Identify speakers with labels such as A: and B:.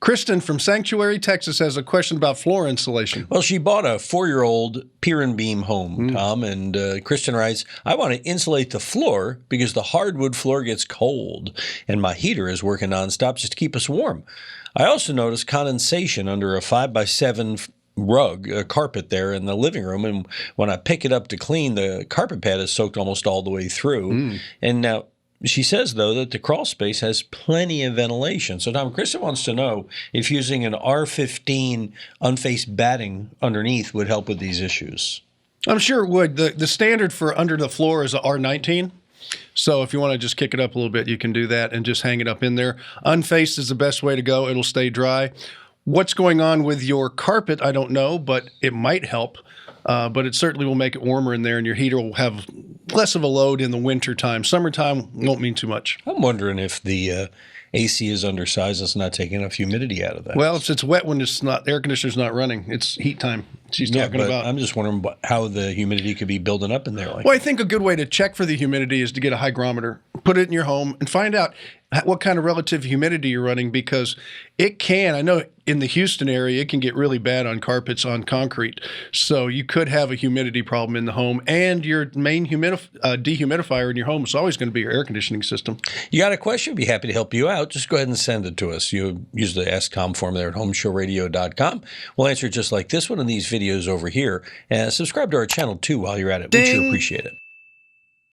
A: Kristen from Sanctuary, Texas, has a question about floor insulation.
B: Well, she bought a 4-year-old pier and beam home, Tom, and Kristen writes, I want to insulate the floor because the hardwood floor gets cold, and my heater is working nonstop just to keep us warm. I also noticed condensation under a 5x7 rug, a carpet there in the living room, and when I pick it up to clean, the carpet pad is soaked almost all the way through. And now, she says, though, that the crawl space has plenty of ventilation. So, Tom, Kristen wants to know if using an R15 unfaced batting underneath would help with these issues.
A: I'm sure it would. The standard for under the floor is a R19. So if you want to just kick it up a little bit, you can do that and just hang it up in there. Unfaced is the best way to go. It'll stay dry. What's going on with your carpet, I don't know, but it might help. But it certainly will make it warmer in there, and your heater will have less of a load in the winter time. Summertime won't mean too much.
B: I'm wondering if the AC is undersized. It's not taking enough humidity out of that.
A: Well, if it's wet when it's not, the air conditioner's not running. It's heat time. She's talking about.
B: I'm just wondering how the humidity could be building up in there.
A: Well, I think a good way to check for the humidity is to get a hygrometer, put it in your home, and find out what kind of relative humidity you're running, because it can, I know in the Houston area, it can get really bad on carpets, on concrete. So you could have a humidity problem in the home, and your main dehumidifier in your home is always going to be your air conditioning system.
B: You got a question? We'd be happy to help you out. Just go ahead and send it to us. You use the Ask Tom form there at HomeShowRadio.com. We'll answer it just like this one in these videos over here. And subscribe to our channel, too, while you're at it. We'd sure appreciate it.